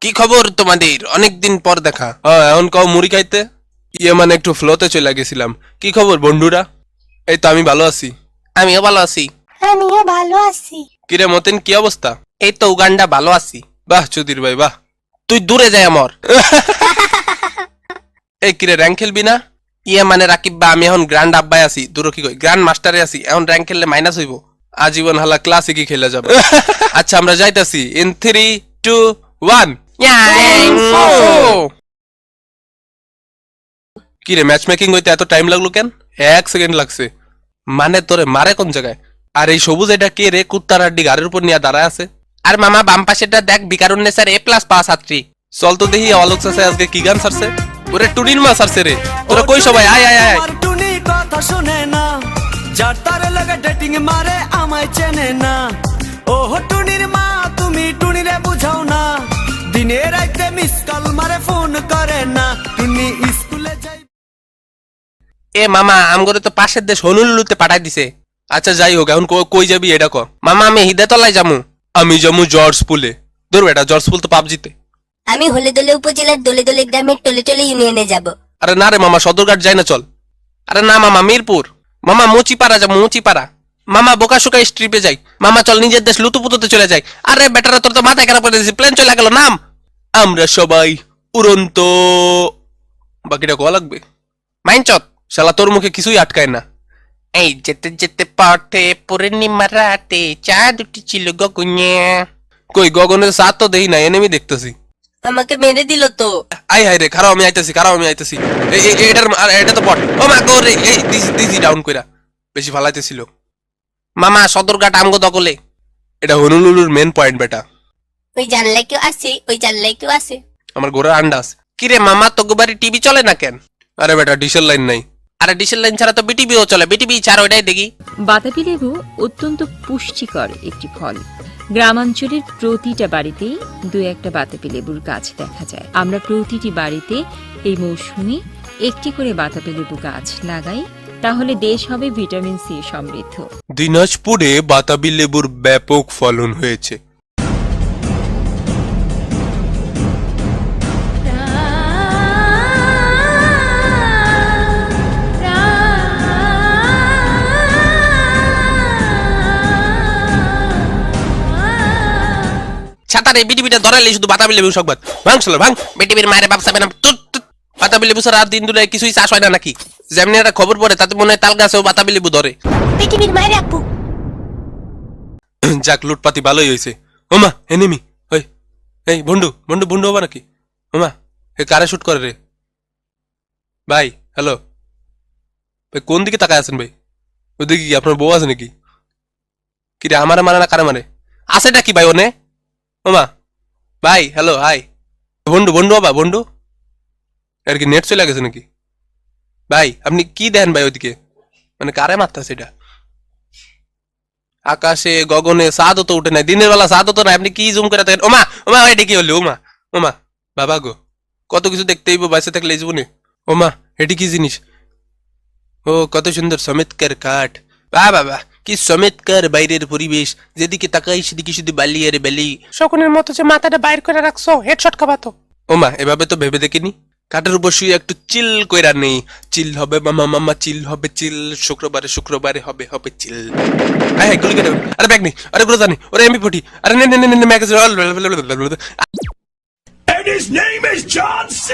কি খবর তোমাদের? অনেকদিন পর দেখা। এখন কও মুড়ি খাইতে। মানে একটু ফ্লোতে চলে গেছিলাম। কি খবর বন্ধুরা? এই তো আমি ভালো আছি। আমিও ভালো আছি। আমিও ভালো আছি। কিরে মতেন, কি অবস্থা? এই তো উগান্ডা ভালো আছি। বাহ চুদির ভাই বাহ। তুই দূরে যাই আমার। এই কিরে র্যাঙ্ক খেলবি না? মানে রাকিব বা আমি এখন গ্র্যান্ড আব্বাই আছি, দূর কি কই গ্র্যান্ড মাস্টারে আছি। এখন র্যাঙ্ক খেললে মাইনাস হইব। আজীবন হালা ক্লাসিকই খেলে যাবে। আচ্ছা আমরা যাইতাছি ইন 3, 2, 1। কিরে ম্যাচ মেকিং হইতে এত টাইম লাগলো কেন? 1 সেকেন্ড লাগছে। মানে তোরে মারে কোন জায়গায়? আর এই সবুজ এটা কে রে? কুত্তার আড্ডি গাড়ির উপর নিয়ে দাঁড়ায় আছে। আর মামা বাম পাশেটা দেখ, বিকারুন্নেসার A+ পাওয়া ছাত্রী। চল তো দেখি অলোক চাচা আজকে কি গান ছাড়ছে। ওরে টুনির মা ছাড়ছে রে। তোরা কই সবাই? আয় আয় আয়। টুনি কথা শুনে না, যার তারে লাগে ডেটিং মারে আমায় চেনে না। ও টুনির মা তুমি টুনিরে বুঝাও না, দিনে রাতে মিস কল মারে ফোন করে না। টুনি স্কুলে যাই। এ মামা আমগরে তো পাশের দেশ হনুলুলুতে পাঠাই দিছে। আচ্ছা যাই হোক, এখন কই যাবি এটা ক। মামা আমি হিদাতলায় যামু। আমি যাবো জর্জ পুলে। ধরো এটা জর্জ পুল তো পাবজিতে। আমি হলেদলে উপজেলার দলে দলে গ্রামের টলে টলে ইউনিয়নে যাব। আরে না রে মামা, সদরঘাট যাই না, চল। আরে না মামা মিরপুর। মামা মুচিপাড়া যাবো, মুচিপাড়া। মামা বোকাশোকা স্ট্রিপে যাই। মামা চল নিজের দেশ লুতুপুতুতে চলে যাই। আরে বেটারা তোর তো মাথায় খারাপ করে দিয়েছি, প্লেন চলে গেল, নাম। আমরা সবাই উড়ন্ত। বাকিটা কোয়া লাগবে। মাইনচত শালা তোর মুখে কিছুই আটকায় না। এই যেতে যেতে পথে পূর্ণিমা রাতে চাঁদ উঠেছিল গগনে। কই গগনের সাত তো দেই না, এনেমি দেখতেছি। আমাকে মেরে দিল তো। আই হাই রে, খারাপ আমি আইতাছি, খারাপ আমি আইতাছি। এটা তো বট। ও মা গো রে, এই দিছি ডাউন কইরা। বেশি ফালাইতেছিল। মামা সদরঘাট আমগো দখলে। এটা হনুলুলুর মেন পয়েন্ট বেটা। ওই জানলায় কেউ আছে, ওই জানলায় কেউ আছে। আমার ঘোড়ার আন্ডা আছে। কিরে মামা তোকে বাড়ি টিভি চলে না কেন? আরে বেটা ডিশেল লাইন নাই। আরে ডিশেল লাইন ছাড়া তো বিটিভিও চলে, বিটিভি ছাড়া ওইটাই দেখি। বাতাবি লেবু অত্যন্ত পুষ্টিকর একটি ফল। গ্রামাঞ্চলের প্রতিটা বাড়িতেই দু একটা বাতাবি লেবুর গাছ দেখা যায়। আমরা প্রতিটি বাড়িতে এই মৌসুমে একটি করে বাতাবি লেবু গাছ লাগাই, তাহলে দেশ হবে ভিটামিন সি সমৃদ্ধ। দিনাজপুরে বাতাবি লেবুর ব্যাপক ফলন হয়েছে। ছাতারে বিটিভিটা ধরাইলে শুধু বাতাবি লেবু সংবাদ। ভাঙ চলো ভাঙ। বিটিভির মায়ের বাপ চাবে না। বাতাবি লেবু ছাড়া দিন দুলে কিছুই চাষ হয় না নাকি? যেমনি একটা খবর পড়ে তাতে মনে হয় তাল গাছেও বাতাবি লেবু ধরে। পৃথিবীর মায়ের আপু। যাক লুটপাতি ভালোই হয়েছে। ওমা এনিমি। ওই এই বন্ধু বন্ধু বন্ধু হবা নাকি? ওমা এ কারে শুট করে রে? ভাই হ্যালো ভাই, কোন দিকে তাকায় আছেন ভাই? ওদিকে কি আপনার বউ আছে নাকি? কি রে, আমারে মারে না কারে মারে? আছেটা কি ভাই ওনে? ওমা ভাই হ্যালো হাই। বন্ধু বন্ধু হবা বন্ধু? আর কি নেট চলে গেছে নাকি? ভাই আপনি কি দেন ভাই ওদিকে? মানে কারে মারতেছে এটা? আকাশে গগনে চাঁদও তো উঠে নাই, দিনের বেলা চাঁদও তো নাই, আপনি কি জুম করে থাকেন? ওমা ওমা এটা কি হলো? ওমা ওমা বাবা গো, কত কিছু দেখতে হইব বাইসে থাকলে এই জীবনে। ওমা এটি কি জিনিস? ও কত সুন্দর চমৎকার কাঠ। বাহ বাবা কি চমৎকার বাইরের পরিবেশ, যেদিকে তাকাই সেদিকে শুধু বালি আর বালি। শকুনের মতো যে মাথাটা বাইর করে রাখছো, হেডশট খাবাতো। ওমা এভাবে তো ভেবে দেখিনি। কাঠের উপর শুয়ে একটু চিল কইরা নেই। চিল হবে মামা মামা, চিল হবে চিল। শুক্রবারে শুক্রবারে হবে হবে চিল। হ্যাঁ গুলি কেটে। আরে ব্যাগ নেই, আরে গুলো জানি, ওরে MP40, আরে নে নে নে নে magazine. And his name is John C.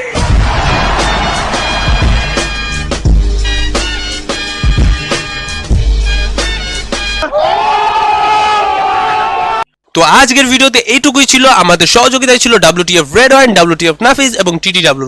তো আজকের ভিডিওতে এইটুকুই ছিল। আমাদের সহযোগিতায় ছিল WTF red wine, WTF Nafiz এবং TTW